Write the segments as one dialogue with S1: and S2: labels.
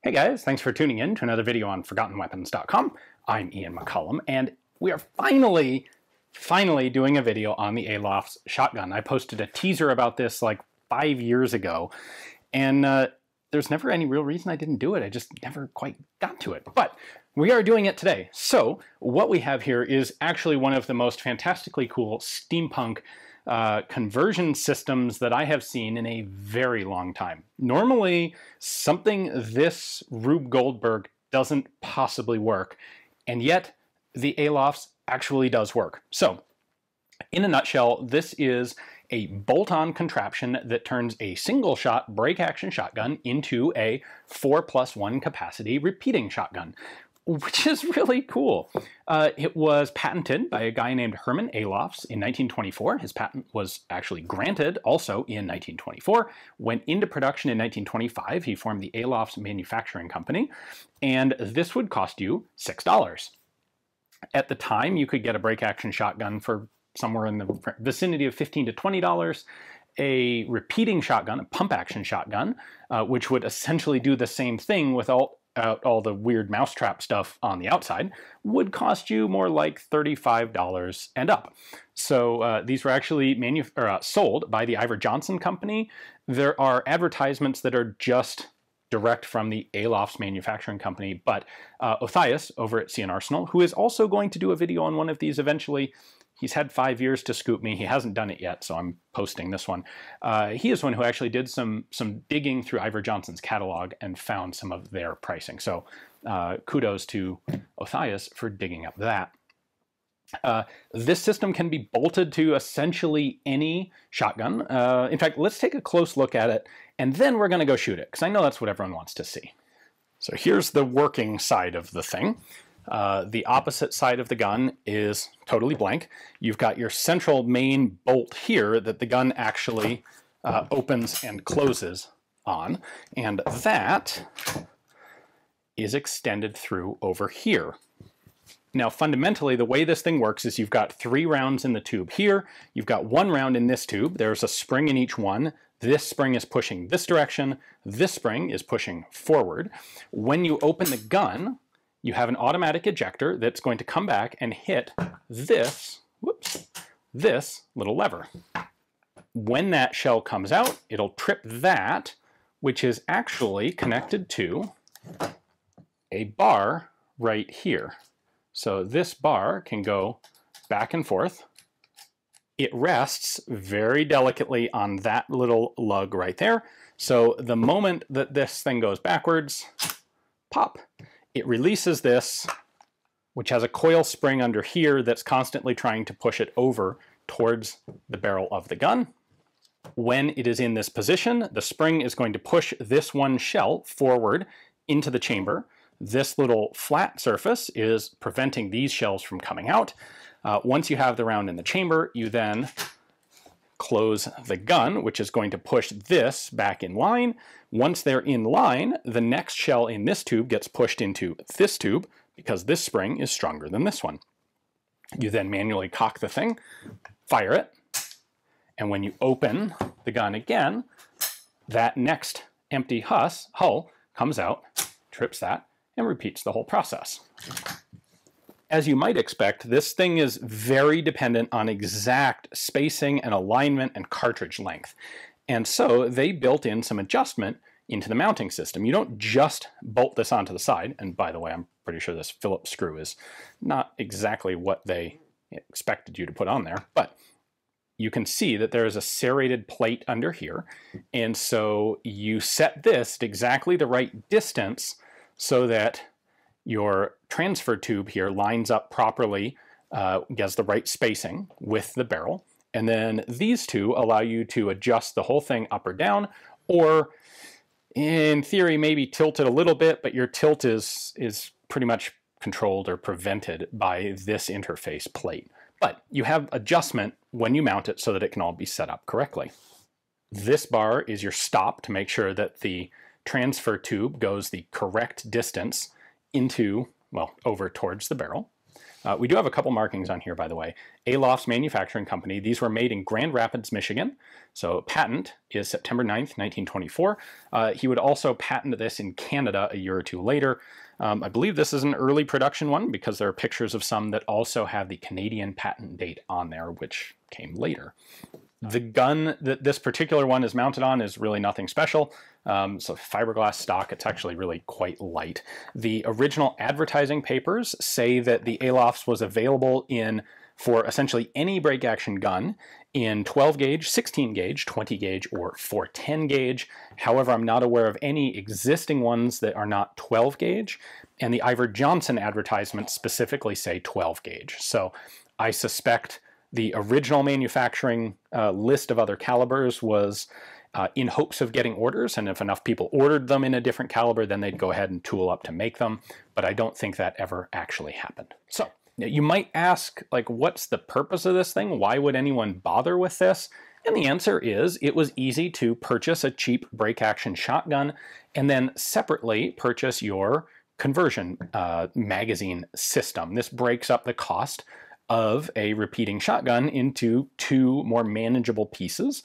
S1: Hey guys, thanks for tuning in to another video on ForgottenWeapons.com. I'm Ian McCollum, and we are finally doing a video on the Alofs shotgun. I posted a teaser about this like 5 years ago, and there's never any real reason I didn't do it. I just never quite got to it. But we are doing it today. So what we have here is actually one of the most fantastically cool steampunk conversion systems that I have seen in a very long time. Normally, something this Rube Goldberg doesn't possibly work, and yet the Alofs actually does work. So, in a nutshell, this is a bolt-on contraption that turns a single-shot break-action shotgun into a 4+1 capacity repeating shotgun, which is really cool. It was patented by a guy named Herman Alofs in 1924. His patent was actually granted also in 1924. Went into production in 1925. He formed the Alofs Manufacturing Company, and this would cost you $6. At the time, you could get a break-action shotgun for somewhere in the vicinity of $15 to $20. A repeating shotgun, a pump-action shotgun, which would essentially do the same thing without all the weird Mousetrap stuff on the outside, would cost you more like $35 and up. So these were actually sold by the Ivor Johnson Company. There are advertisements that are just direct from the Alofs Manufacturing Company, but Othais over at CN Arsenal, who is also going to do a video on one of these eventually. He's had 5 years to scoop me. He hasn't done it yet, so I'm posting this one. He is one who actually did some digging through Ivor Johnson's catalog and found some of their pricing. So kudos to Othais for digging up that. This system can be bolted to essentially any shotgun. In fact, let's take a close look at it, and then we're going to go shoot it, because I know that's what everyone wants to see. So here's the working side of the thing. The opposite side of the gun is totally blank. You've got your central main bolt here that the gun actually opens and closes on, and that is extended through over here. Now, fundamentally, the way this thing works is you've got 3 rounds in the tube here. You've got 1 round in this tube. There's a spring in each one. This spring is pushing this direction. This spring is pushing forward. When you open the gun, you have an automatic ejector that's going to come back and hit this, this little lever. When that shell comes out, it'll trip that, which is actually connected to a bar right here. So this bar can go back and forth. It rests very delicately on that little lug right there. So the moment that this thing goes backwards, pop, it releases this, which has a coil spring under here that's constantly trying to push it over towards the barrel of the gun. When it is in this position, the spring is going to push this one shell forward into the chamber. This little flat surface is preventing these shells from coming out. Once you have the round in the chamber, you then close the gun, which is going to push this back in line. Once they're in line, the next shell in this tube gets pushed into this tube because this spring is stronger than this one. You then manually cock the thing, fire it, and when you open the gun again, that next empty hull comes out, trips that, and repeats the whole process. As you might expect, this thing is very dependent on exact spacing and alignment and cartridge length. And so they built in some adjustment into the mounting system. You don't just bolt this onto the side, and by the way, I'm pretty sure this Phillips screw is not exactly what they expected you to put on there, but you can see that there is a serrated plate under here, and so you set this at exactly the right distance so that your transfer tube here lines up properly, gets the right spacing with the barrel, and then these two allow you to adjust the whole thing up or down, or in theory maybe tilt it a little bit, but your tilt is pretty much controlled or prevented by this interface plate. But you have adjustment when you mount it so that it can all be set up correctly. This bar is your stop to make sure that the transfer tube goes the correct distance into, well, over towards the barrel. We do have a couple markings on here, by the way. Alofs Manufacturing Company. These were made in Grand Rapids, Michigan. So patent is September 9th, 1924. He would also patent this in Canada a year or two later. I believe this is an early production one because there are pictures of some that also have the Canadian patent date on there, which came later. The gun that this particular one is mounted on is really nothing special. So fiberglass stock, it's actually really quite light. The original advertising papers say that the Alofs was available for essentially any break action gun in 12 gauge, 16 gauge, 20 gauge, or 410 gauge. However, I'm not aware of any existing ones that are not 12 gauge, and the Iver Johnson advertisements specifically say 12 gauge. So I suspect the original manufacturing list of other calibers was in hopes of getting orders, and if enough people ordered them in a different caliber, then they'd go ahead and tool up to make them, but I don't think that ever actually happened. So you might ask, like, what's the purpose of this thing? Why would anyone bother with this? And the answer is it was easy to purchase a cheap break action shotgun and then separately purchase your conversion magazine system. This breaks up the cost of a repeating shotgun into two more manageable pieces,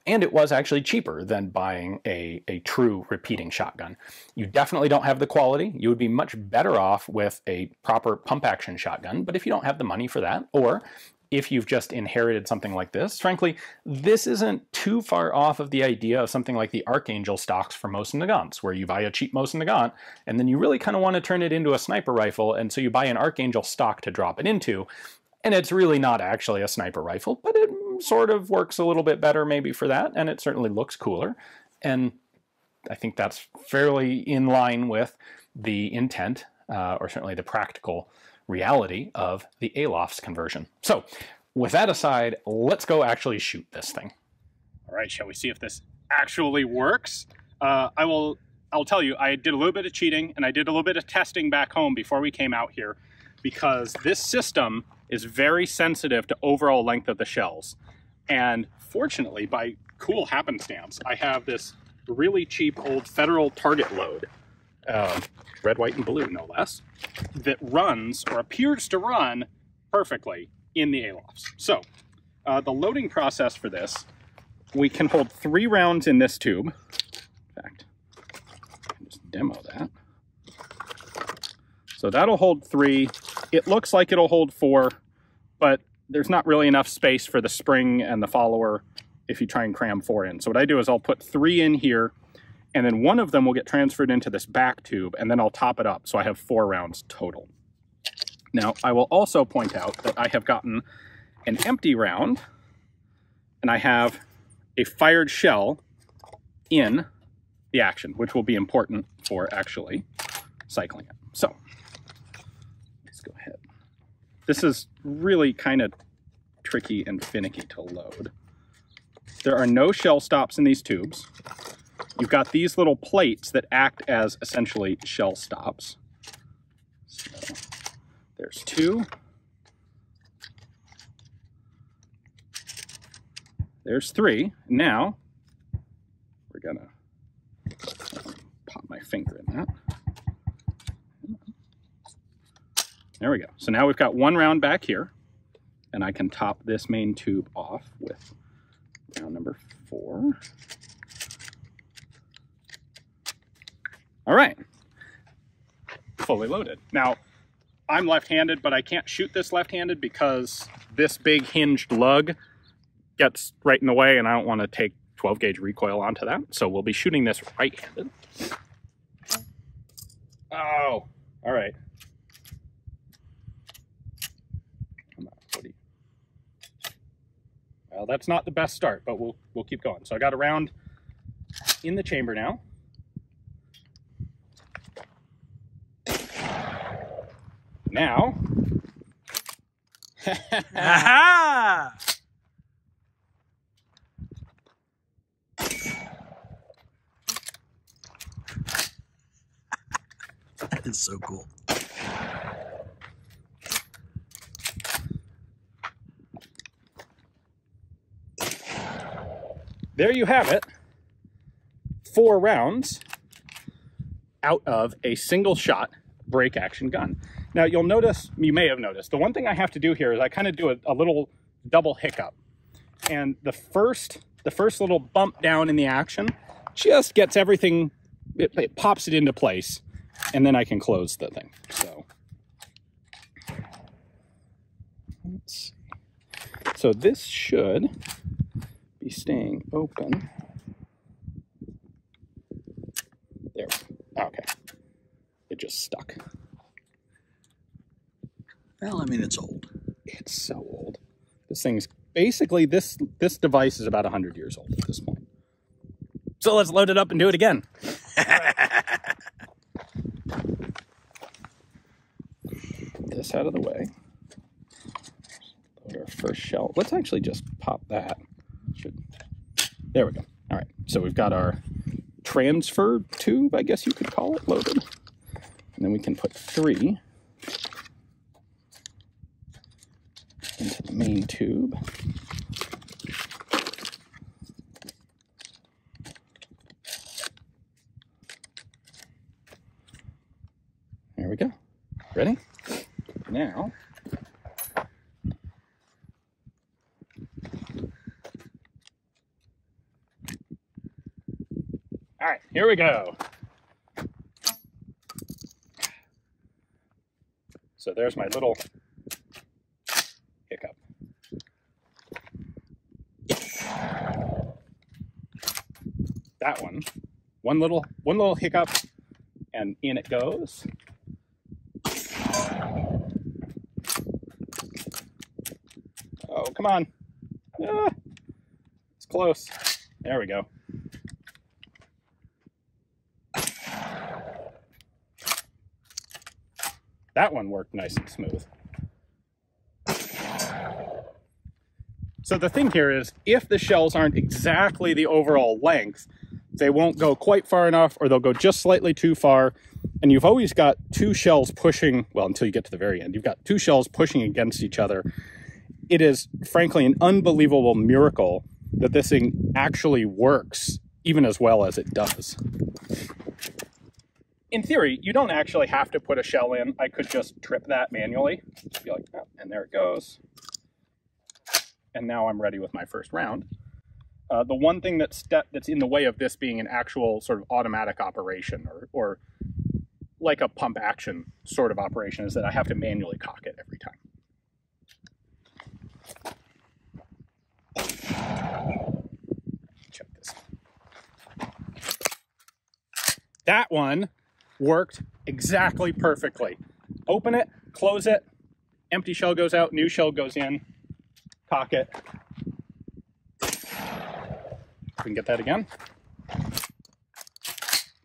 S1: and it was actually cheaper than buying a true repeating shotgun. You definitely don't have the quality. You would be much better off with a proper pump action shotgun, but if you don't have the money for that, or if you've just inherited something like this, frankly, this isn't too far off of the idea of something like the Archangel stocks for Mosin Nagants, where you buy a cheap Mosin Nagant, and then you really kind of want to turn it into a sniper rifle, and so you buy an Archangel stock to drop it into. And it's really not actually a sniper rifle, but it sort of works a little bit better maybe for that, and it certainly looks cooler. And I think that's fairly in line with the intent, or certainly the practical reality of the Alofs conversion. So with that aside, let's go actually shoot this thing.
S2: All right, shall we see if this actually works? I'll tell you, I did a little bit of cheating, and I did a little bit of testing back home before we came out here, because this system is very sensitive to overall length of the shells. And fortunately, by cool happenstance, I have this really cheap old Federal target load, red, white, and blue, no less, that runs, or appears to run, perfectly in the Alofs. So, the loading process for this, we can hold 3 rounds in this tube. In fact, I can just demo that. So that'll hold 3. It looks like it'll hold 4, but there's not really enough space for the spring and the follower if you try and cram 4 in. So what I do is I'll put 3 in here, and then one of them will get transferred into this back tube, and then I'll top it up so I have 4 rounds total. Now, I will also point out that I have gotten an empty round, and I have a fired shell in the action, which will be important for actually cycling it. So let's go ahead. This is really kind of tricky and finicky to load. There are no shell stops in these tubes. You've got these little plates that act as essentially shell stops. So there's 2. There's 3. Now we're gonna pop my finger in that. There we go. So now we've got 1 round back here, and I can top this main tube off with round number 4. All right, fully loaded. Now, I'm left-handed, but I can't shoot this left-handed because this big hinged lug gets right in the way, and I don't want to take 12 gauge recoil onto that. So we'll be shooting this right-handed. Oh, all right. Well, that's not the best start, but we'll keep going. So I got a round in the chamber now. Now,
S3: Aha! That is so cool.
S2: There you have it. 4 rounds out of a single shot break action gun. Now you'll notice, you may have noticed, the one thing I have to do here is I kind of do a little double hiccup. And the first little bump down in the action just gets everything, it pops it into place, and then I can close the thing. So let's see. So this should be staying open. There we go. Okay. It just stuck.
S3: Well, I mean, it's old.
S2: It's so old. This thing's basically, this device is about 100 years old at this point. So let's load it up and do it again. This out of the way. Load our first shell. Let's actually just pop that. There we go. All right. So we've got our transfer tube, I guess you could call it, loaded. And then we can put 3 into the main tube. There we go. Ready? Now, all right, here we go. So there's my little hiccup. That one little hiccup, and in it goes. Oh, come on. Ah, it's close. There we go. That one worked nice and smooth. So the thing here is, if the shells aren't exactly the overall length, they won't go quite far enough, or they'll go just slightly too far. And you've always got 2 shells pushing, well, until you get to the very end, you've got 2 shells pushing against each other. It is, frankly, an unbelievable miracle that this thing actually works even as well as it does. In theory, you don't actually have to put a shell in. I could just trip that manually. Just be like, oh, and there it goes. And now I'm ready with my first round. The one thing that's in the way of this being an actual sort of automatic operation, or like a pump action sort of operation, is that I have to manually cock it every time. Check this. That one worked exactly perfectly. Open it, close it, empty shell goes out, new shell goes in, cock it. We can get that again.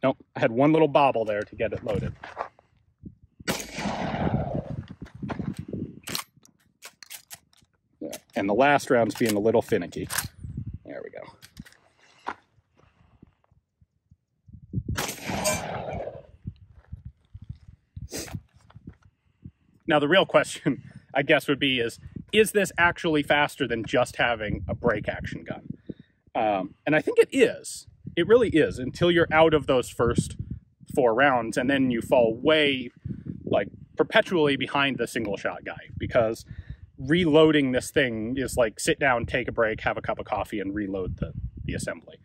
S2: Nope, I had one little bobble there to get it loaded. Yeah. And the last round's being a little finicky. There we go. Now the real question, I guess, would be is this actually faster than just having a break action gun? And I think it is. It really is, until you're out of those first 4 rounds, and then you fall way, like, perpetually behind the single shot guy, because reloading this thing is like sit down, take a break, have a cup of coffee, and reload the assembly.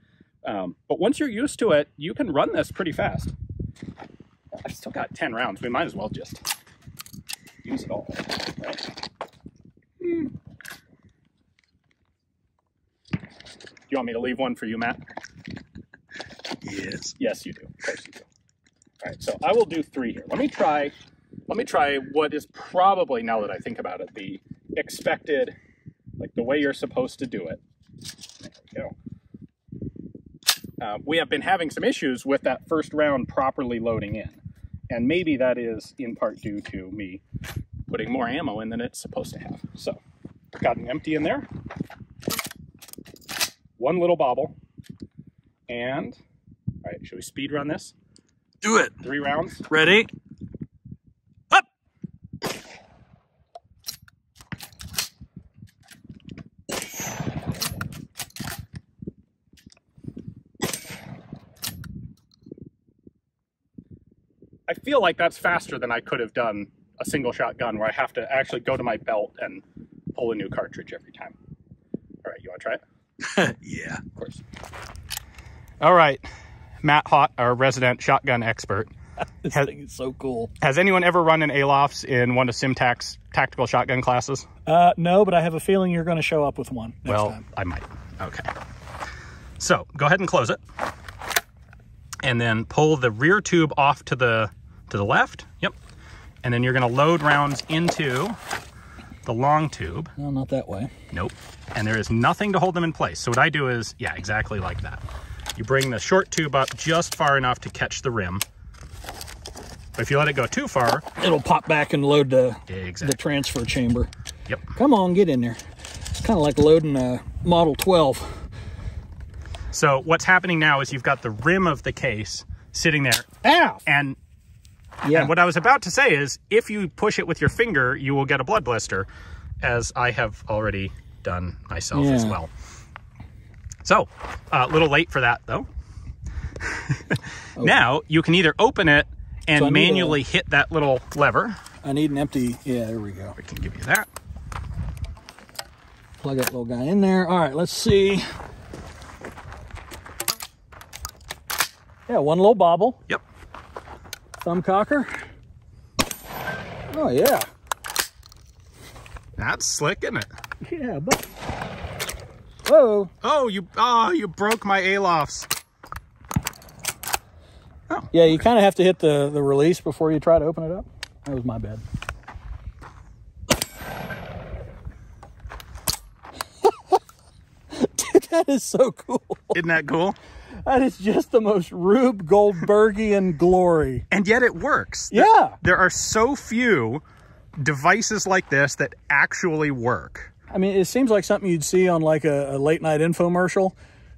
S2: But once you're used to it, you can run this pretty fast. I've still got 10 rounds. We might as well just use it all, right? Do you want me to leave one for you, Matt?
S3: Yes.
S2: Yes, you do. Of course you do. All right, so I will do 3 here. Let me try what is probably, now that I think about it, the expected, like the way you're supposed to do it. There we go. We have been having some issues with that first round properly loading in. And maybe that is in part due to me putting more ammo in than it's supposed to have. So, got an empty in there. One little bobble. And, all right, should we speed run this?
S3: Do it.
S2: 3 rounds.
S3: Ready? Up!
S2: I feel like that's faster than I could have done a single shot gun where I have to actually go to my belt and pull a new cartridge every time. All right, you want to try it?
S3: Yeah.
S2: Of course. All right, Matt Hott, our resident shotgun expert.
S3: This thing is so cool.
S2: Has anyone ever run an Alofs in one of Simtac's tactical shotgun classes?
S4: No, but I have a feeling you're going to show up with one next time.
S2: I might. Okay. So go ahead and close it. And then pull the rear tube off to the left. Yep. And then you're going to load rounds into the long tube.
S4: No, not that way.
S2: Nope. And there is nothing to hold them in place. So what I do is, yeah, exactly like that. You bring the short tube up just far enough to catch the rim. But if you let it go too far,
S4: It'll pop back and load the
S2: exactly.
S4: transfer chamber.
S2: Yep.
S4: Come on, get in there. It's kind of like loading a Model 12.
S2: So what's happening now is you've got the rim of the case sitting there.
S4: Ow!
S2: And
S4: Yeah.
S2: And what I was about to say is, if you push it with your finger, you will get a blood blister, as I have already done myself as well. So, a little late for that, though. Now, you can either open it and
S4: So
S2: manually hit that little lever.
S4: I need an empty, yeah, there we go.
S2: We can give you that.
S4: Plug that little guy in there. All right, let's see. Yeah, one little bobble.
S2: Yep.
S4: Thumb cocker. Oh, yeah.
S2: That's slick, isn't it?
S4: Yeah, but... Whoa.
S2: Oh, you broke my Alofs. Oh.
S4: Yeah, you kind of have to hit the release before you try to open it up. That was my bad. Dude, that is so cool.
S2: Isn't that cool?
S4: That is just the most Rube Goldbergian glory.
S2: And yet it works.
S4: Yeah.
S2: There are so few devices like this that actually work.
S4: I mean, it seems like something you'd see on like a late night infomercial.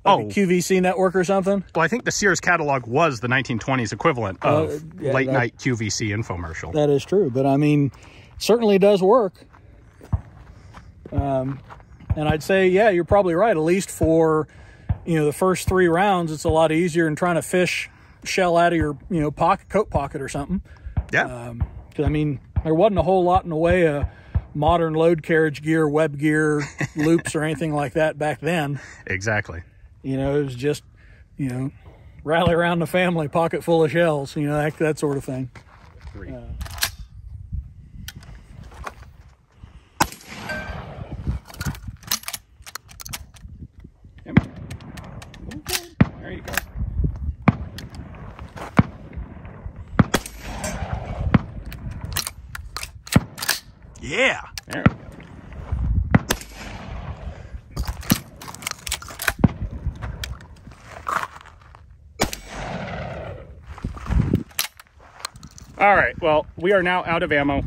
S4: Like a QVC network or something.
S2: Well, I think the Sears catalog was the 1920s equivalent of late night QVC infomercial.
S4: That is true. But I mean, certainly does work. And I'd say, yeah, you're probably right. At least for, you know, the first 3 rounds, it's a lot easier than trying to fish shell out of your, you know, coat pocket or something.
S2: Yeah.
S4: Because, I mean, there wasn't a whole lot in the way of modern load carriage gear, web gear, loops, or anything like that back then.
S2: Exactly.
S4: You know, it was just, you know, rally around the family, pocket full of shells, you know, that sort of thing.
S2: There you go.
S3: Yeah.
S2: There we go. All right, well, we are now out of ammo.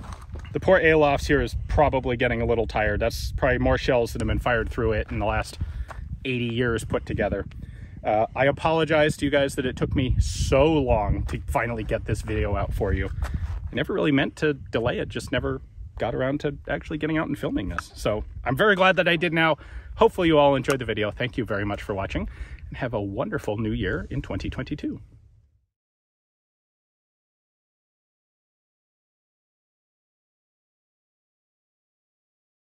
S2: The poor Alofs here is probably getting a little tired. That's probably more shells that have been fired through it in the last 80 years put together. I apologize to you guys that it took me so long to finally get this video out for you. I never really meant to delay it, just never got around to actually getting out and filming this. So I'm very glad that I did now. Hopefully you all enjoyed the video. Thank you very much for watching, and have a wonderful new year in 2022.